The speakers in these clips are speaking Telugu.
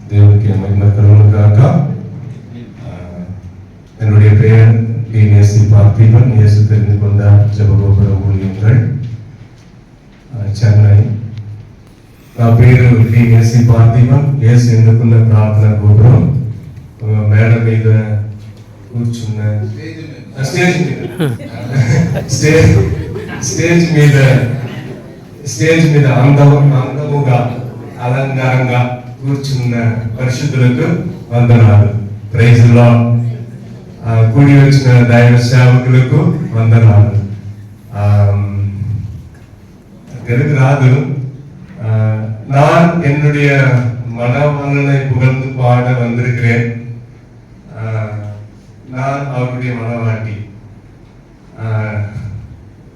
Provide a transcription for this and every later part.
தேவனுக்கு மகிமை கருவனுக்காக என்னுடைய பெயர் நேசி பார்த்திபன். இயேசு தெரிந்து கொண்ட ஜெபகோபுர ஊழியங்கள் చెన్నై. నా పేరు నేసి పార్థివన్. యేసు ఎన్నుకున్న ప్రార్థన గోపురం మేడ మీద కూర్చున్న స్టేజ్ మీద అందముగా అలంకారంగా కూర్చున్న పరిశుద్ధులకు వందనాలు. Praise lord. కూడి వచ్చిన దైవ సేవకులకు వందనాలు. எனக்கு ராது நான் என்னுடைய மனவாளனை புகழ்ந்து பாட வந்திருக்கிறேன். நான் அவருடைய மனவாட்டி.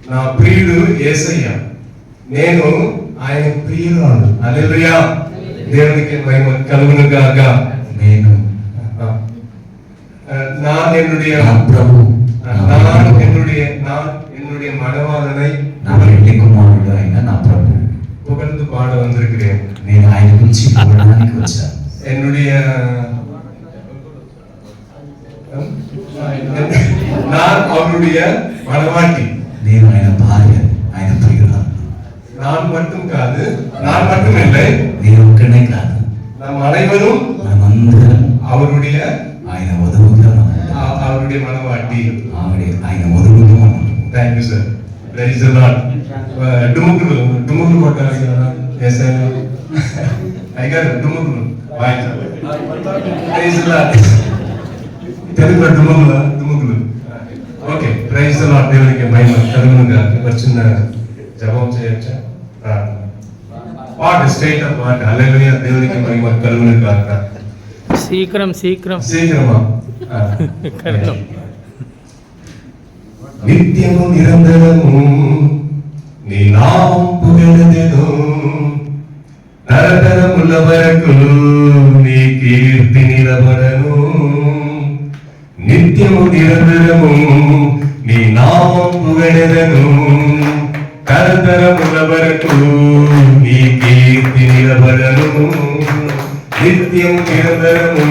నా ప్రియుడు యేసయ్య. నేను ఆయన ప్రియురాలు. హల్లెలూయా. దేవునికి మహిమ కలుగును గాక. నేను நான் என்னுடைய பிரபு, நான் என்னுடைய மனவாளனை నా పెళ్లి కుమారుడు అయిన నా ప్రభు புகழ்ந்து பாட வந்திருக்கிறேன். నేను ఆయన గురించి పాడడానికి వచ్చాను. நான் அவருடைய மனவாட்டி. నేను ఆయన భార్య, ఆయన ప్రియురాలు. நான் மட்டும் కాదు, நான் மட்டும் இல்லை, నేను ఒక్కనే కాదు, நாம் அனைவரும், మనమందరం அவருடைய ఆయన వధువుగా, அவருடைய மனவாட்டி, ఆయన వధువుగా మనం. Thank you sir. Praise the Lord. డుముకులు కొట్టాలి కదా. ఎస్ అయ్యారు డుముకులు వాయించాలి. Praise the Lord. తెలుగులో డుముకులు. ఓకే. Praise the Lord. దేవునికి మహిమ కలుగునుగా. చిన్న జపం చేయొచ్చా? పాట స్ట్రైట్ అప్ పాట. హల్లెలూయా. దేవునికి మహిమ కలుగునుగా. శీఘ్రమా నిత్యము నిరంతరము నీ నామం పుగెదెను, తరతరముల వరకు నీ కీర్తి నిలబడను. నిత్యము నిరంతరము నీ నామం పుగెదెను, తరతరముల వరకు నీ కీర్తి నిలబడను. నిత్యము నిరంతరము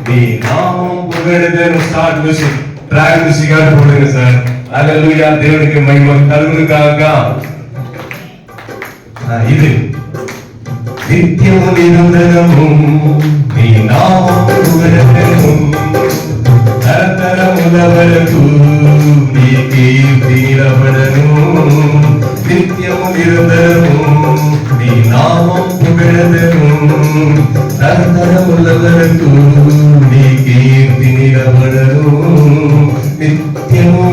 నీ నామం పుగెదెను. Start music. ట్రాక్ మ్యూజిక్ గారు పోడండి సార్. హల్లెలూయా. దేవునికి మహిమ కలుగును గాక. ఇది నిత్యము నిరంతరము నీ నామము పుగెదెను, తరతరముల వరకు నీ కీర్తి నిలబడను. నిత్యము నిరంతరము నీ నామం పుగెదెను, తరతరముల వరకు నీ కీర్తి నిలబడను. నిత్యము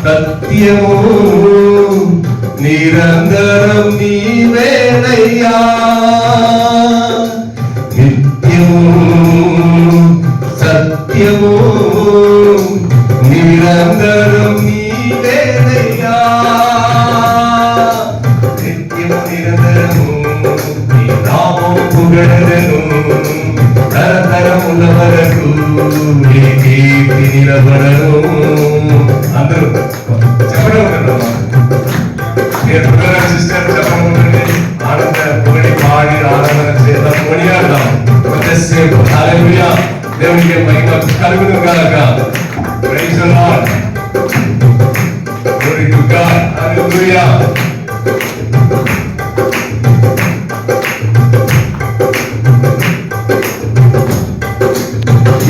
సత్యము నిరంతరం నీవేనయ్యా. నిత్యము సత్యము నిరంతరం నీవేనయ్యా. నిత్యము నిరంతరము నీ నామం పుగెదెను, తరతరముల వరకు నీ కీర్తి నిలబడను. అందరూ చెప్పడం సిస్టర్ చెప్పండి. ఆనంద పొగడి పాడి ఆనందన చేద్దాం, కొనియాడదాం కొద్దిసేపు. హల్లెలూయా. దేవునికి మహిమ కలుగును గాక. Praise the Lord. Glory to God. Hallelujah.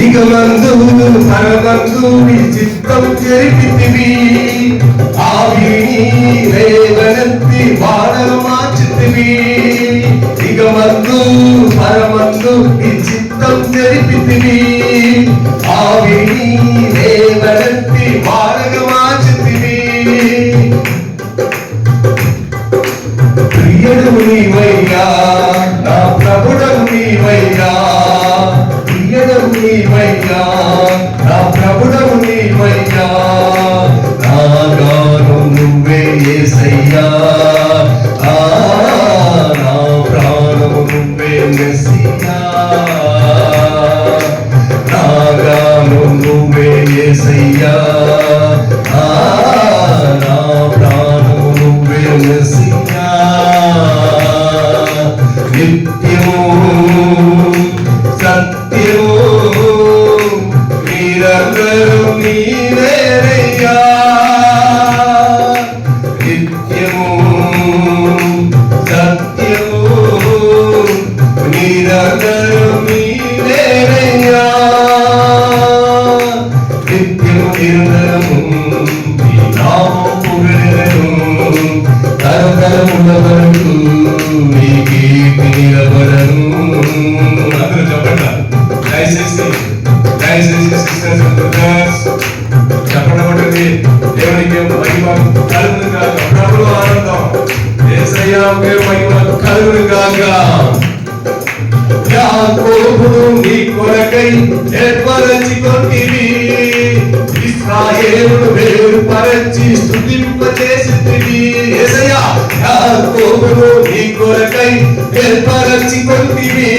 ఇకమందు పరమందు నీ చిత్తం జరిపితివి, ఆవిని రేవనెత్తి వాడలు మార్చితివి. ఇకమందు పరమందు నీ చిత్తం జరిపితివి, ఆవిని రేవనెత్తి వాడలు మార్చితివి. ప్రియుడు నీవయ్యా, నా ప్రభుడవు నీవయ్యా. ప్రియుడవు నీవయ్యా, నా ప్రభుడవు నీవయ్యా. నా గానం నువ్వే యేసయ్యా, మెస్సియా నిత్యము సత్యము నిరంతరం నీవేనయ్యా నిత్యము సత్యము నిరంతరం నీవేనయ్యా నిత్యము నిరంతరము నీ నామం పొగడెదను తరతరముల వరకు నీ కీర్తి నిలబడను అందరూ చెప్పండి దయచేసి సిస్టర్స్ అండ్ బ్రదర్స్ చెప్పండి దేవునికి మహిమ కలుగును కాక ప్రభువు ఆనందం యేసయ్యకే మహిమ కలుగును కాక యాకోబును నీ కొరకై ఏర్పరచుకొంటివి ఇశ్రాయేలును వేరుపరచి స్తుతింపజేసితివి యేసయ్యా యాకోబును నీ కొరకై ఏర్పరచుకొంటివి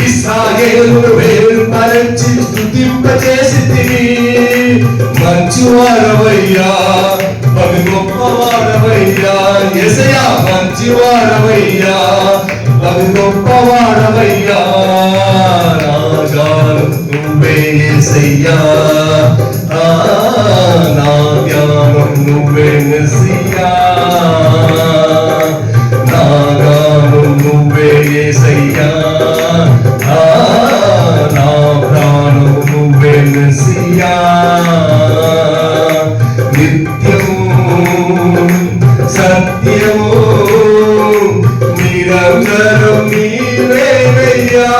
ఇశ్రాయేలును వేరుపరచి స్తుతింపజేసితివి మంచివాడవయ్యా బహు గొప్పవాడవయ్యా యేసయ్యా మంచివాడవయ్యా బహు గొప్పవాడవయ్యా రాజాను నువ్వే యేసయ్యా నా జ్ఞానం నువ్వే మెస్సియా నా గానం నువ్వే యేసయ్యా నా ప్రాణం నువ్వే మెస్సియా నిత్యము సత్యము నిరంతరం నీవేనయ్యా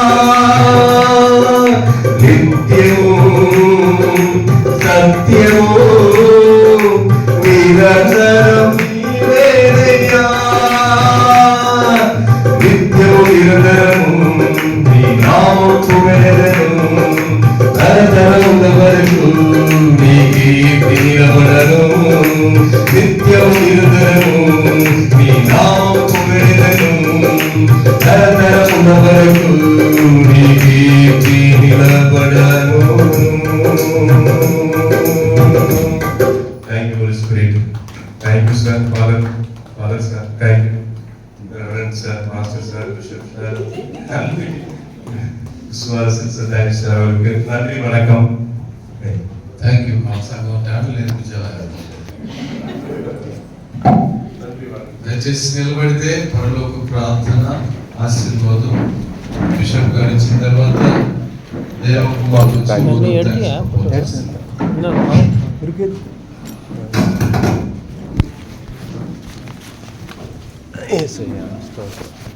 నిత్యము సత్యము నిరంతరం నీవేనయ్యా నిత్యము నిరంతరము నీ నామం పొగడెదను తరతరముల వరకు నీ కీర్తి నిలబడను నిత్యము నిరంతరము నీ నామం పొగడెదను తరతరముల వరకు నీ కీర్తి నిలబడను. Thank you Holy Spirit. Thank you sir father sir. Thank you reverend sir, master sir, bishop sir, విశ్వాసం సార్. Thank you sir. నன்றి వణకం. Thank you. మా సంఘం టాబ్లు నేర్పించేవారు. దయచేసి నిలబడితే పరలోక ప్రార్థన ఆశీర్వాదం బిషప్ గారు ఇచ్చిన తర్వాత దేవకుమారుడు Yes, yeah.